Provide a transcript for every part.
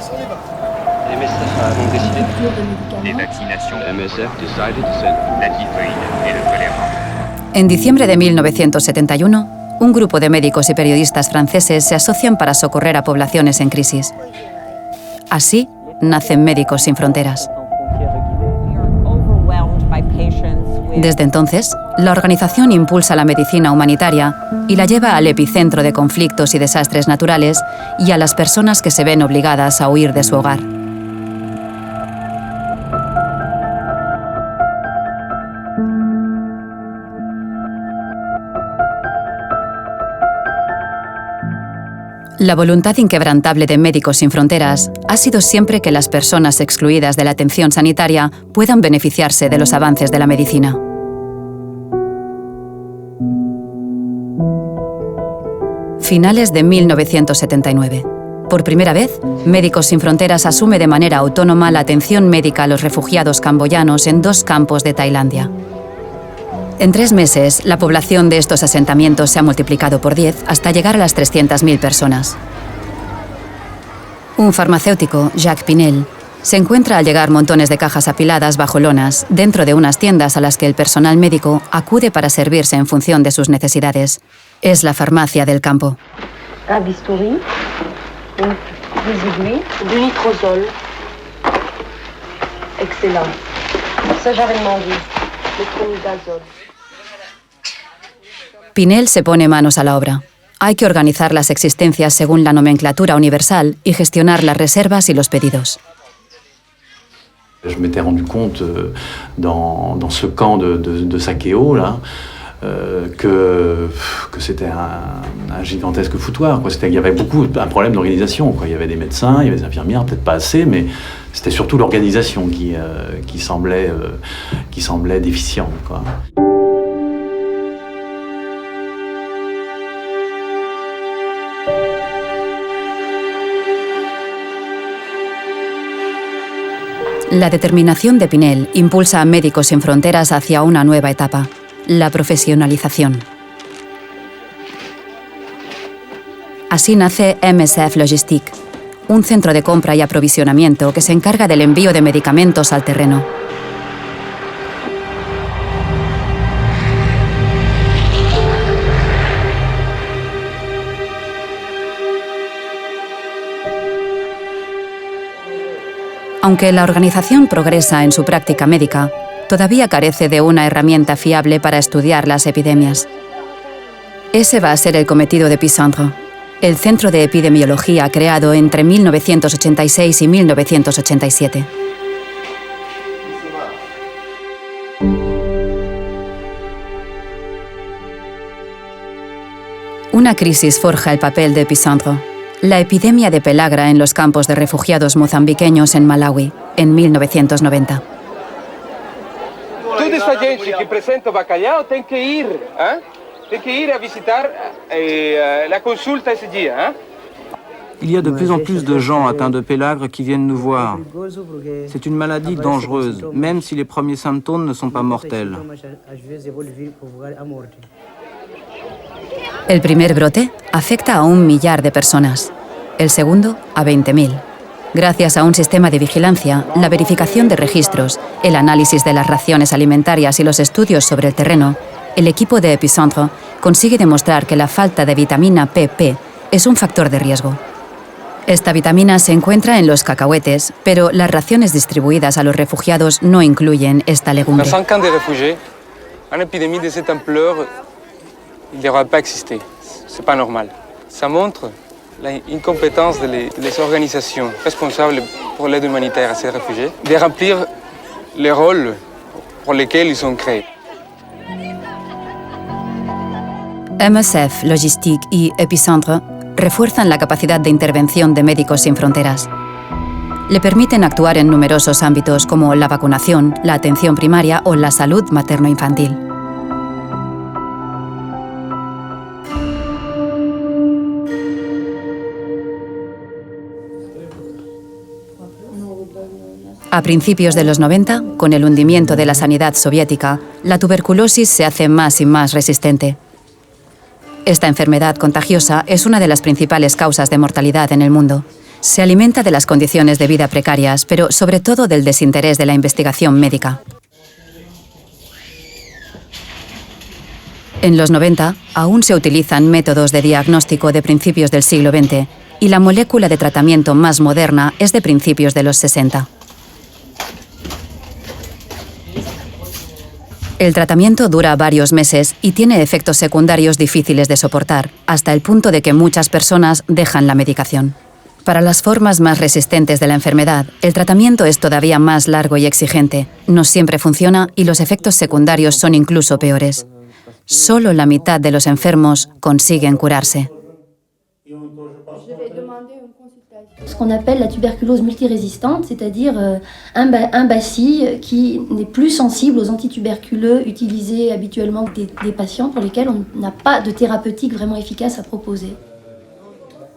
MSF a décidé. Les vaccinations, MSF decided to send. la typhoïde et le choléra. En diciembre de 1971, un grupo de médicos y periodistas franceses se asocian para socorrer a poblaciones en crisis. Así nacen Médicos Sin Fronteras. Desde entonces, la organización impulsa la medicina humanitaria y la lleva al epicentro de conflictos y desastres naturales y a las personas que se ven obligadas a huir de su hogar. La voluntad inquebrantable de Médicos Sin Fronteras ha sido siempre que las personas excluidas de la atención sanitaria puedan beneficiarse de los avances de la medicina. Finales de 1979. Por primera vez, Médicos Sin Fronteras asume de manera autónoma la atención médica a los refugiados camboyanos en 2 campos de Tailandia. En 3 meses, la población de estos asentamientos se ha multiplicado por 10 hasta llegar a las 300.000 personas. Un farmacéutico, Jacques Pinel, se encuentra al llegar montones de cajas apiladas bajo lonas dentro de unas tiendas a las que el personal médico acude para servirse en función de sus necesidades. Es la farmacia del campo. Un bistouri, des aiguilles, du nitrosol. Excellent. Ça, j'avais demandé. Metronidazole. Pinel se pone manos a la obra. Hay que organizar las existencias según la nomenclatura universal y gestionar las reservas y los pedidos. Je m'étais rendu compte dans ce camp de Sakeo là, que c'était un gigantesque foutoir. Il y avait un problème d'organisation. Il y avait des médecins, il y avait des infirmières, peut-être pas assez, mais c'était surtout l'organisation qui semblait déficiente, quoi. La determinación de Pinel impulsa a Médicos Sin Fronteras hacia una nueva etapa, la profesionalización. Así nace MSF Logistique, un centro de compra y aprovisionamiento que se encarga del envío de medicamentos al terreno. Aunque la organización progresa en su práctica médica, todavía carece de una herramienta fiable para estudiar las epidemias. Ese va a ser el cometido de Epicentro, el centro de epidemiología creado entre 1986 y 1987. Una crisis forja el papel de Epicentro. La epidemia de pelagra en los campos de refugiados mozambiqueños en Malawi, en 1990. Toda esa gente que presenta bacalhau tem que ir a visitar la consulta ese día. Il y a de plus en plus de gens atteints de pélagre qui viennent nous voir. C'est une maladie dangereuse, même si les premiers symptômes ne sont pas mortels. El primer brote afecta a 1 millar de personas, el segundo a 20.000. Gracias a un sistema de vigilancia, la verificación de registros, el análisis de las raciones alimentarias y los estudios sobre el terreno, el equipo de Epicentro consigue demostrar que la falta de vitamina PP es un factor de riesgo. Esta vitamina se encuentra en los cacahuetes, pero las raciones distribuidas a los refugiados no incluyen esta legumbre. Dans 5 camps de réfugiés, une épidémie de cette ampleur, il n'aurait pas existé. C'est pas normal. Ça montre l'incompétence des organisations responsables pour l'aide humanitaire à ces réfugiés de remplir les rôles pour lesquels ils sont créés. MSF, Logistique y Epicentro refuerzan la capacidad de intervención de Médicos Sin Fronteras. Le permiten actuar en numerosos ámbitos como la vacunación, la atención primaria o la salud materno-infantil. A principios de los 90, con el hundimiento de la sanidad soviética, la tuberculosis se hace más y más resistente. Esta enfermedad contagiosa es una de las principales causas de mortalidad en el mundo Se alimenta de las condiciones de vida precarias, pero sobre todo del desinterés de la investigación médica. En los 90 aún se utilizan métodos de diagnóstico de principios del siglo XX y la molécula de tratamiento más moderna es de principios de los 60. El tratamiento dura varios meses y tiene efectos secundarios difíciles de soportar, hasta el punto de que muchas personas dejan la medicación. Para las formas más resistentes de la enfermedad, el tratamiento es todavía más largo y exigente, no siempre funciona y los efectos secundarios son incluso peores. Solo la mitad de los enfermos consiguen curarse. Ce qu'on appelle la tuberculose multirésistante, c'est-à-dire un bacille qui n'est plus sensible aux antituberculeux utilisés habituellement des patients pour lesquels on n'a pas de thérapeutique vraiment efficace à proposer.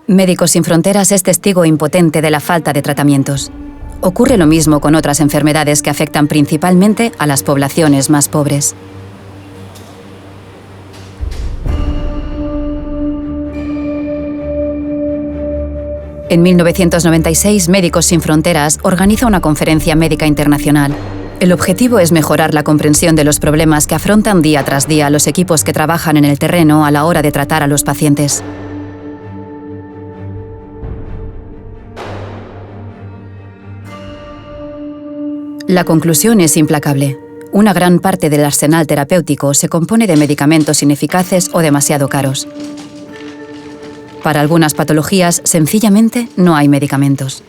Médicos Sin Fronteras es testigo impotente de la falta de tratamientos. Ocurre lo mismo con otras enfermedades que afectan principalmente a las poblaciones más pobres. En 1996, Médicos Sin Fronteras organiza una conferencia médica internacional. El objetivo es mejorar la comprensión de los problemas que afrontan día tras día los equipos que trabajan en el terreno a la hora de tratar a los pacientes. La conclusión es implacable. Una gran parte del arsenal terapéutico se compone de medicamentos ineficaces o demasiado caros. Para algunas patologías, sencillamente, no hay medicamentos.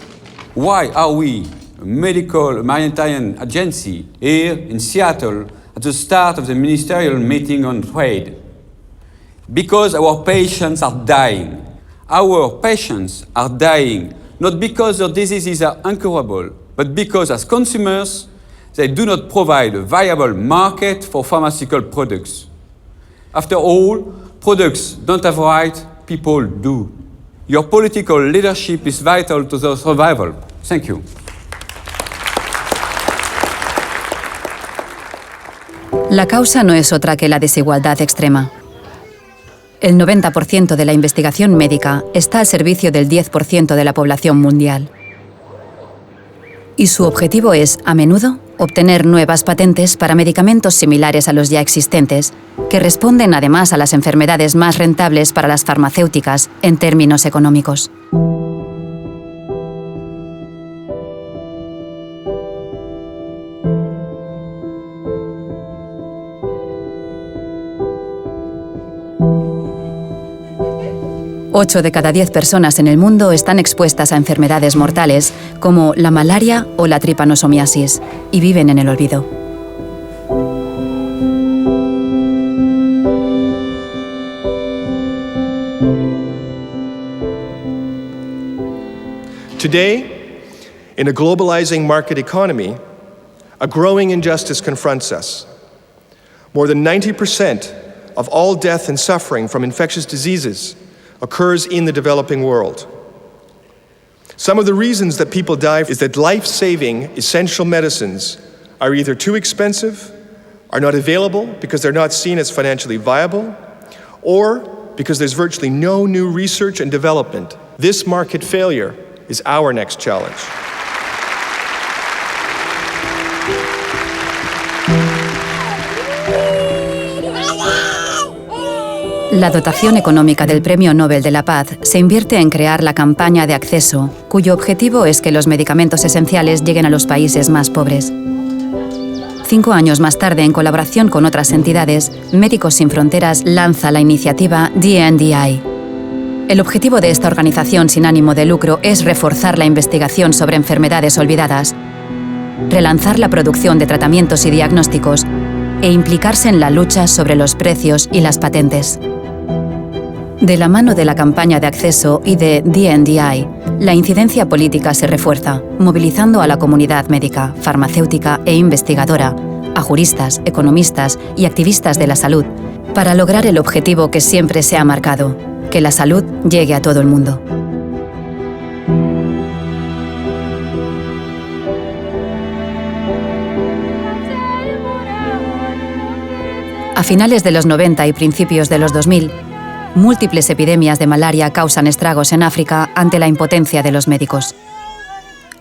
Why are we, a medical humanitarian agency, here in Seattle at the start of the ministerial meeting on trade? Because our patients are dying. Our patients are dying not because their diseases are incurable, but because as consumers, they do not provide a viable market for pharmaceutical products. After all, products don't have rights, people do. Your political leadership is vital to their survival. Thank you. La causa no es otra que la desigualdad extrema. El 90% de la investigación médica está al servicio del 10% de la población mundial. Y su objetivo es, a menudo, obtener nuevas patentes para medicamentos similares a los ya existentes, que responden además a las enfermedades más rentables para las farmacéuticas en términos económicos. Ocho de cada 10 personas en el mundo están expuestas a enfermedades mortales como la malaria o la tripanosomiasis y viven en el olvido. Today, in a globalizing market economy, a growing injustice confronts us. More than 90% of all death and suffering from infectious diseases occurs in the developing world. Some of the reasons that people die is that life-saving essential medicines are either too expensive, are not available because they're not seen as financially viable, or because there's virtually no new research and development. This market failure is our next challenge. La dotación económica del Premio Nobel de la Paz se invierte en crear la campaña de acceso, cuyo objetivo es que los medicamentos esenciales lleguen a los países más pobres. 5 años más tarde, en colaboración con otras entidades, Médicos Sin Fronteras lanza la iniciativa DNDi. El objetivo de esta organización sin ánimo de lucro es reforzar la investigación sobre enfermedades olvidadas, relanzar la producción de tratamientos y diagnósticos e implicarse en la lucha sobre los precios y las patentes. De la mano de la campaña de acceso y de DNDi, la incidencia política se refuerza, movilizando a la comunidad médica, farmacéutica e investigadora, a juristas, economistas y activistas de la salud, para lograr el objetivo que siempre se ha marcado, que la salud llegue a todo el mundo. A finales de los 90 y principios de los 2000, múltiples epidemias de malaria causan estragos en África ante la impotencia de los médicos.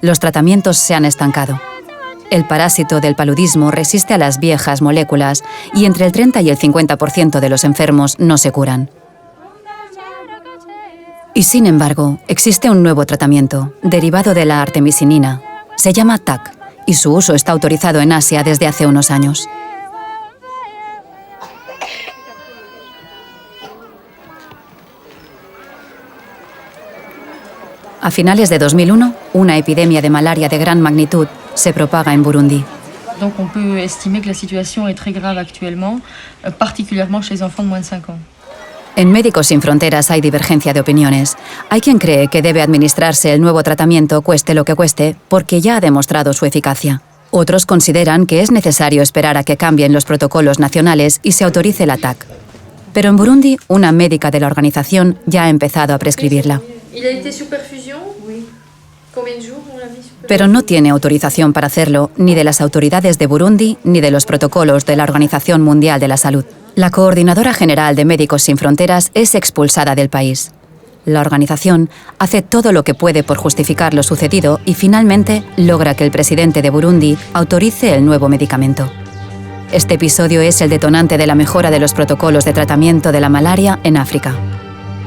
Los tratamientos se han estancado. El parásito del paludismo resiste a las viejas moléculas y entre el 30 y el 50% de los enfermos no se curan. Y sin embargo, existe un nuevo tratamiento, derivado de la artemisinina. Se llama TAC y su uso está autorizado en Asia desde hace unos años. A finales de 2001, una epidemia de malaria de gran magnitud se propaga en Burundi. Donc on peut estimer que la situation est très grave actuellement, particulièrement chez les enfants de moins de 5 ans. En Médicos Sin Fronteras hay divergencia de opiniones. Hay quien cree que debe administrarse el nuevo tratamiento cueste lo que cueste, porque ya ha demostrado su eficacia. Otros consideran que es necesario esperar a que cambien los protocolos nacionales y se autorice la TAC. Pero en Burundi, una médica de la organización ya ha empezado a prescribirla. Pero no tiene autorización para hacerlo ni de las autoridades de Burundi ni de los protocolos de la Organización Mundial de la Salud. La coordinadora general de Médicos Sin Fronteras es expulsada del país. La organización hace todo lo que puede por justificar lo sucedido y finalmente logra que el presidente de Burundi autorice el nuevo medicamento. Este episodio es el detonante de la mejora de los protocolos de tratamiento de la malaria en África.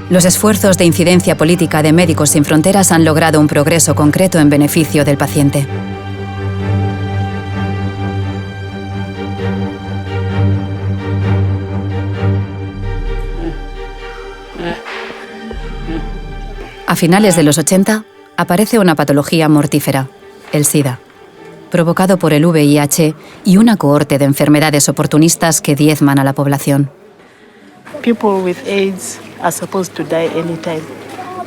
Los esfuerzos de incidencia política de Médicos Sin Fronteras han logrado un progreso concreto en beneficio del paciente. A finales de los 80, aparece una patología mortífera, el SIDA, provocado por el VIH y una cohorte de enfermedades oportunistas que diezman a la población. People with AIDS are supposed to die anytime.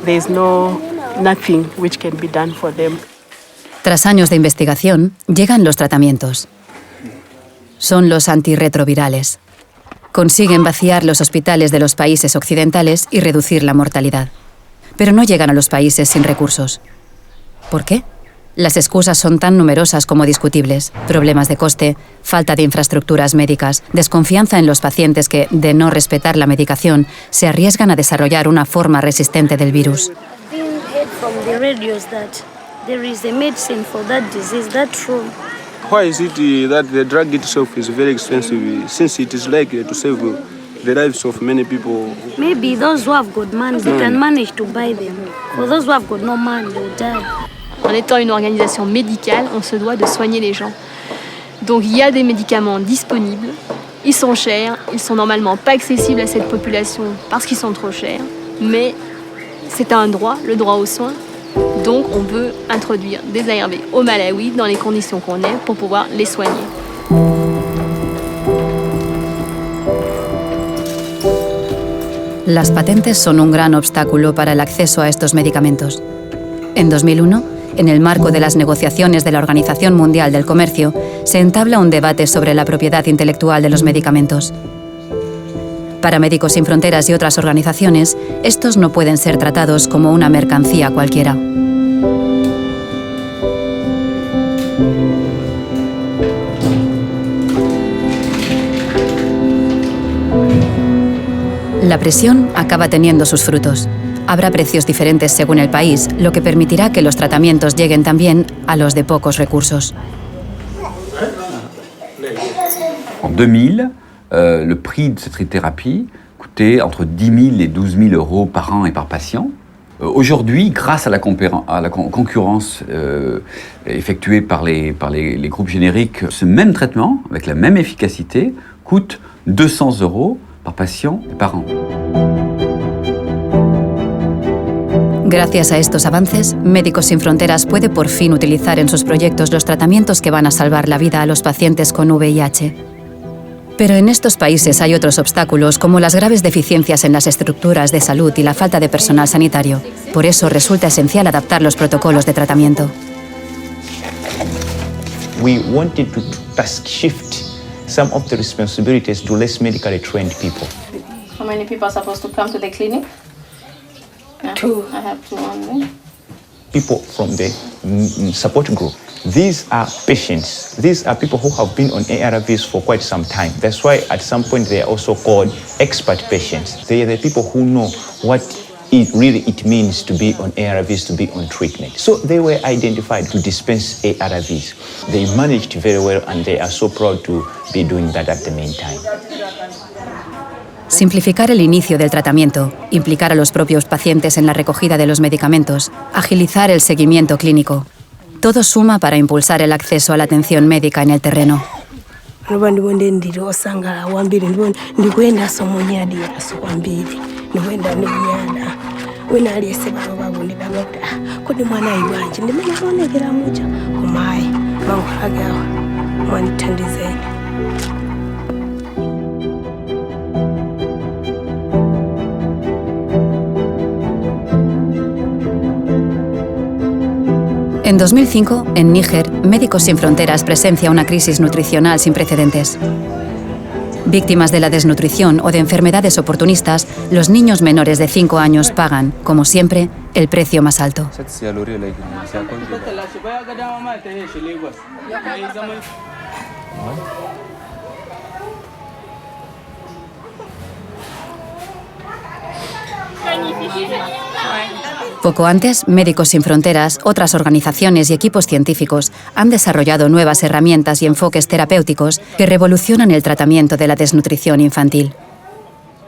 There is nothing which can be done for them. Tras años de investigación, llegan los tratamientos. Son los antirretrovirales. Consiguen vaciar los hospitales de los países occidentales y reducir la mortalidad. Pero no llegan a los países sin recursos. ¿Por qué? Las excusas son tan numerosas como discutibles. Problemas de coste, falta de infraestructuras médicas, desconfianza en los pacientes que, de no respetar la medicación, se arriesgan a desarrollar una forma resistente del virus. Why is it that the drug itself is very expensive since it is likely to save the lives of many people? Maybe those who have got money, they can manage to buy them. For those who have got no money, they will die. En étant une organisation médicale, on se doit de soigner les gens. Donc il y a des médicaments disponibles, ils sont chers, ils sont normalement pas accessibles à cette population parce qu'ils sont trop chers, mais c'est un droit, le droit aux soins. Donc on veut introduire des ARV au Malawi dans les conditions qu'on est pour pouvoir les soigner. Las patentes son un gran obstáculo para el acceso a estos medicamentos. En 2001, en el marco de las negociaciones de la Organización Mundial del Comercio, se entabla un debate sobre la propiedad intelectual de los medicamentos. Para Médicos Sin Fronteras y otras organizaciones, estos no pueden ser tratados como una mercancía cualquiera. La presión acaba teniendo sus frutos. Habrá precios diferentes según el país, lo que permitirá que los tratamientos lleguen también a los de pocos recursos. En 2000, le prix de cette thérapie coûtait entre 10 000 et 12 000 euros par an et par patient. Aujourd'hui, grâce à la concurrence effectuée par les groupes génériques, ce même traitement, avec la même efficacité, coûte 200 euros par patient et par an. Gracias a estos avances, Médicos Sin Fronteras puede por fin utilizar en sus proyectos los tratamientos que van a salvar la vida a los pacientes con VIH. Pero en estos países hay otros obstáculos, como las graves deficiencias en las estructuras de salud y la falta de personal sanitario. Por eso resulta esencial adaptar los protocolos de tratamiento. We wanted to task shift some of the responsibilities to less medically trained people. How many people are supposed to come to the clinic? 2. I have 2 only. People from the support group. These are patients. These are people who have been on ARVs for quite some time. That's why at some point they are also called expert patients. They are the people who know what it means to be on ARVs, to be on treatment. So they were identified to dispense ARVs. They managed very well and they are so proud to be doing that at the meantime. Simplificar el inicio del tratamiento, implicar a los propios pacientes en la recogida de los medicamentos, agilizar el seguimiento clínico. Todo suma para impulsar el acceso a la atención médica en el terreno. En 2005, en Níger, Médicos Sin Fronteras presencia una crisis nutricional sin precedentes. Víctimas de la desnutrición o de enfermedades oportunistas, los niños menores de 5 años pagan, como siempre, el precio más alto. Poco antes, Médicos Sin Fronteras, otras organizaciones y equipos científicos han desarrollado nuevas herramientas y enfoques terapéuticos que revolucionan el tratamiento de la desnutrición infantil.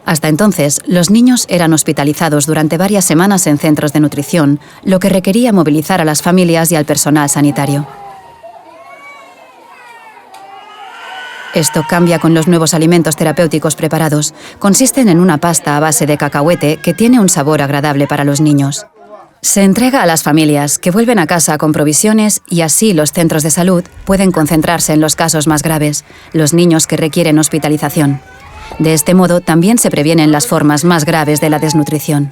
Hasta entonces, los niños eran hospitalizados durante varias semanas en centros de nutrición, lo que requería movilizar a las familias y al personal sanitario. Esto cambia con los nuevos alimentos terapéuticos preparados. Consisten en una pasta a base de cacahuete que tiene un sabor agradable para los niños. Se entrega a las familias, que vuelven a casa con provisiones y así los centros de salud pueden concentrarse en los casos más graves, los niños que requieren hospitalización. De este modo, también se previenen las formas más graves de la desnutrición.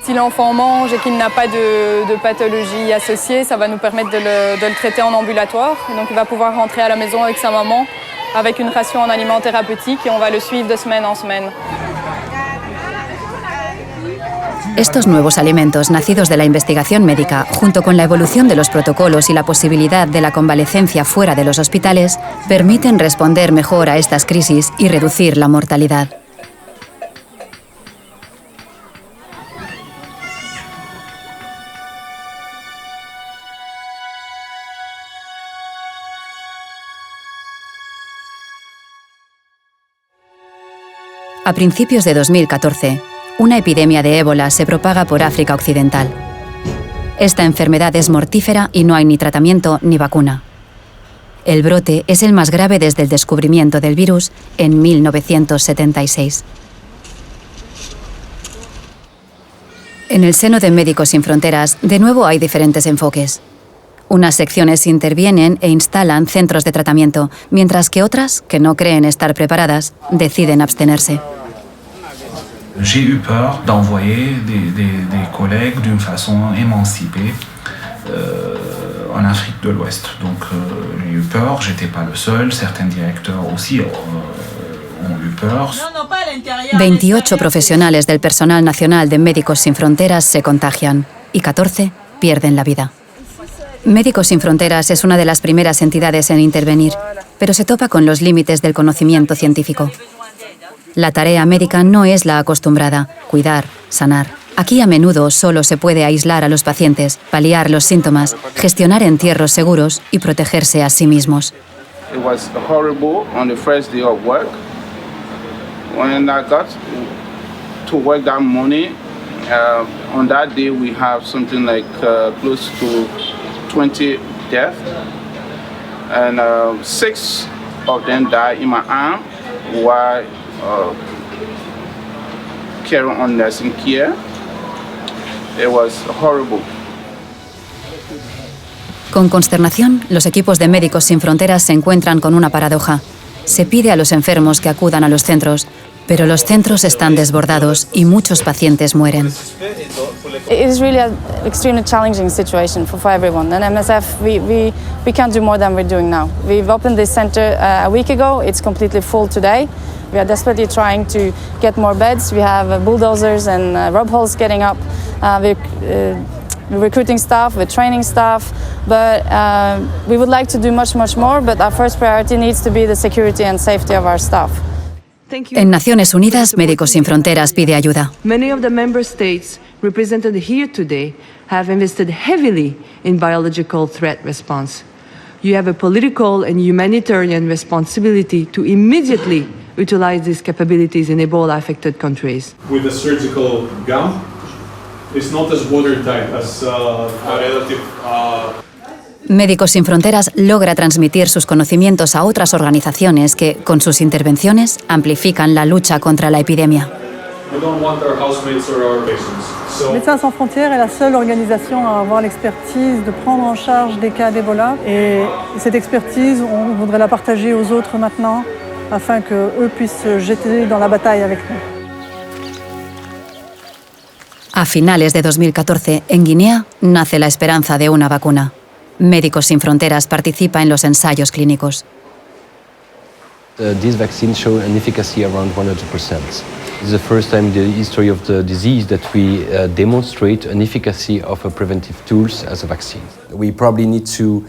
Si l'enfant mange et qu'il n'a pas de pathologie associée, ça va nous permettre de le traiter en ambulatoire. Donc il va pouvoir rentrer à la maison avec sa maman, avec une ration en aliments thérapeutiques et on va le suivre de semaine en semaine. Estos nuevos alimentos nacidos de la investigación médica, junto con la evolución de los protocolos y la posibilidad de la convalecencia fuera de los hospitales, permiten responder mejor a estas crisis y reducir la mortalidad. A principios de 2014, una epidemia de ébola se propaga por África Occidental. Esta enfermedad es mortífera y no hay ni tratamiento ni vacuna. El brote es el más grave desde el descubrimiento del virus en 1976. En el seno de Médicos Sin Fronteras, de nuevo hay diferentes enfoques. Unas secciones intervienen e instalan centros de tratamiento, mientras que otras, que no creen estar preparadas, deciden abstenerse. J'ai eu peur d'envoyer des collègues d'une façon émancipée en Afrique de l'Ouest. Donc j'ai eu peur, j'étais pas le seul, certains directeurs aussi ont eu peur. 28 profesionales del personal nacional de Médicos Sin Fronteras se contagian y 14 pierden la vida. Médicos Sin Fronteras es una de las primeras entidades en intervenir, pero se topa con los límites del conocimiento científico. La tarea médica no es la acostumbrada, cuidar, sanar. Aquí a menudo solo se puede aislar a los pacientes, paliar los síntomas, gestionar entierros seguros y protegerse a sí mismos. It was horrible on the first day of work. When I got to work that morning, on that day we have something like close to 20 deaths, and 6 of them died in my arm while carrying on nursing care. It was horrible. Con consternación, los equipos de Médicos Sin Fronteras se encuentran con una paradoja. Se pide a los enfermos que acudan a los centros, pero los centros están desbordados y muchos pacientes mueren. It is really an extremely challenging situation for everyone. And MSF, we can't do more than we're doing now. We've opened this center a week ago. It's completely full today. We are desperately trying to get more beds. We have bulldozers and rope holes getting up. We're We're recruiting staff, we're training staff, but we would like to do much more, but our first priority needs to be the security and safety of our staff. En Naciones Unidas, Médicos Sin Fronteras pide ayuda. Many of the member states represented here today have invested heavily in biological threat response. You have a political and humanitarian responsibility to immediately utilize these capabilities in Ebola-affected countries. With a surgical gown, it's not as watertight as a relative. Médicos Sin Fronteras logra transmitir sus conocimientos a otras organizaciones que, con sus intervenciones, amplifican la lucha contra la epidemia. Médecins Sans Frontières est la seule organisation à avoir l'expertise de prendre en charge des cas d'Ebola. Et cette expertise, on voudrait la partager aux autres maintenant, afin qu'eux puissent se jeter dans la bataille avec nous. A finales de 2014, en Guinea, nace la esperanza de una vacuna. Médicos Sin Fronteras participa en los ensayos clínicos. These vaccines show an efficacy around 100%. This is the first time in the history of the disease that we demonstrate an efficacy of preventive tools as a vaccine. We probably need to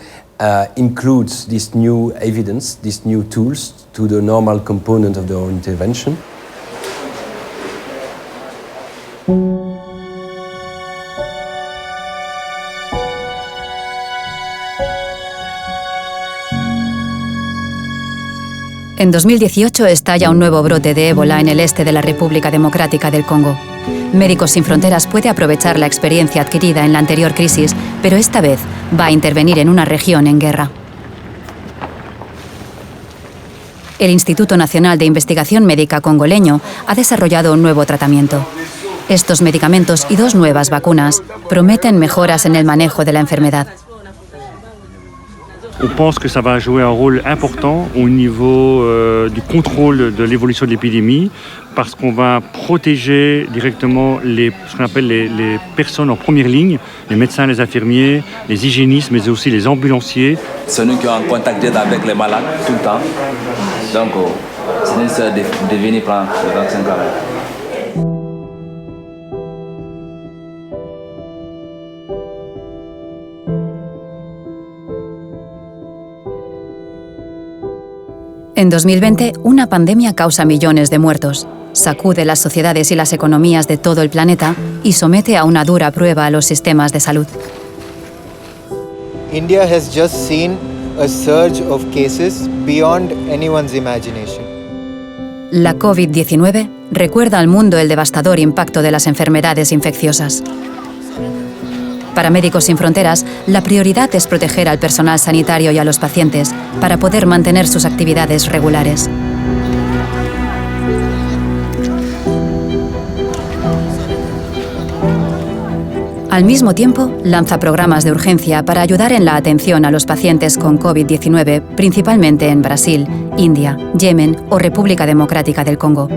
include this new evidence, these new tools, to the normal component of the intervention. En 2018 estalla un nuevo brote de ébola en el este de la República Democrática del Congo. Médicos Sin Fronteras puede aprovechar la experiencia adquirida en la anterior crisis, pero esta vez va a intervenir en una región en guerra. El Instituto Nacional de Investigación Médica congoleño ha desarrollado un nuevo tratamiento. Estos medicamentos y 2 nuevas vacunas prometen mejoras en el manejo de la enfermedad. On pense que ça va jouer un rôle important au niveau du contrôle de l'évolution de l'épidémie parce qu'on va protéger directement ce qu'on appelle les personnes en première ligne, les médecins, les infirmiers, les hygiénistes, mais aussi les ambulanciers. C'est nous qui sommes en contact direct avec les malades tout le temps. Donc, c'est nécessaire de venir prendre le vaccin quand même. En 2020, una pandemia causa millones de muertos, sacude las sociedades y las economías de todo el planeta y somete a una dura prueba a los sistemas de salud. India has just seen a surge of cases beyond anyone's imagination. La COVID-19 recuerda al mundo el devastador impacto de las enfermedades infecciosas. Para Médicos Sin Fronteras, la prioridad es proteger al personal sanitario y a los pacientes para poder mantener sus actividades regulares. Al mismo tiempo, lanza programas de urgencia para ayudar en la atención a los pacientes con COVID-19, principalmente en Brasil, India, Yemen o República Democrática del Congo.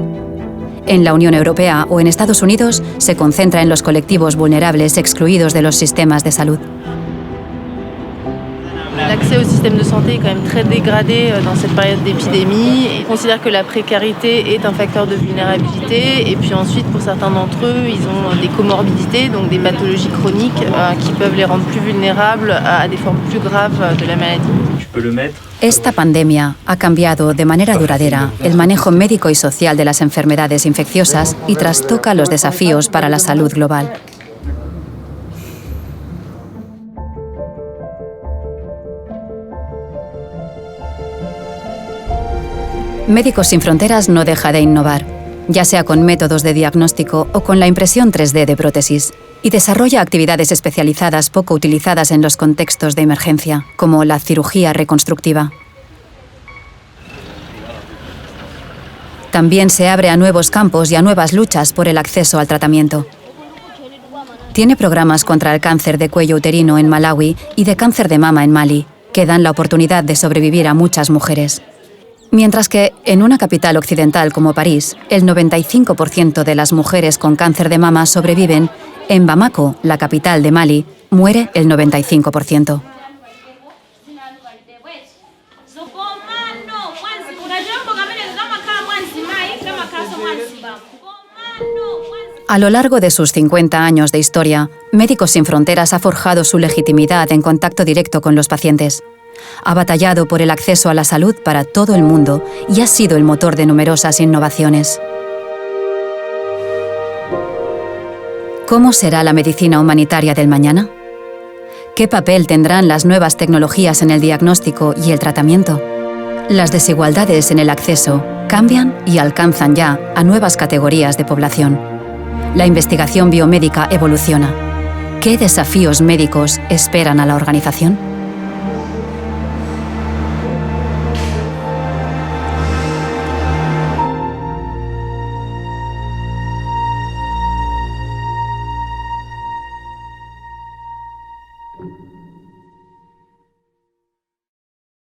En la Unión Europea o en Estados Unidos se concentra en los colectivos vulnerables excluidos de los sistemas de salud. L'accès au système de santé est quand même très dégradé dans cette période d'épidémie. On considère que la précarité est un facteur de vulnérabilité et puis ensuite pour certains d'entre eux, ils ont des comorbidités, donc des pathologies chroniques qui peuvent les rendre plus vulnérables à des formes plus graves de la maladie. Je peux le mettre. Esta pandemia ha cambiado de manera duradera el manejo médico y social de las enfermedades infecciosas y trastoca los desafíos para la salud global. Médicos Sin Fronteras no deja de innovar, ya sea con métodos de diagnóstico o con la impresión 3D de prótesis, y desarrolla actividades especializadas poco utilizadas en los contextos de emergencia, como la cirugía reconstructiva. También se abre a nuevos campos y a nuevas luchas por el acceso al tratamiento. Tiene programas contra el cáncer de cuello uterino en Malawi y de cáncer de mama en Mali, que dan la oportunidad de sobrevivir a muchas mujeres. Mientras que, en una capital occidental como París, el 95% de las mujeres con cáncer de mama sobreviven, en Bamako, la capital de Mali, muere el 95%. A lo largo de sus 50 años de historia, Médicos Sin Fronteras ha forjado su legitimidad en contacto directo con los pacientes. Ha batallado por el acceso a la salud para todo el mundo y ha sido el motor de numerosas innovaciones. ¿Cómo será la medicina humanitaria del mañana? ¿Qué papel tendrán las nuevas tecnologías en el diagnóstico y el tratamiento? Las desigualdades en el acceso cambian y alcanzan ya a nuevas categorías de población. La investigación biomédica evoluciona. ¿Qué desafíos médicos esperan a la organización?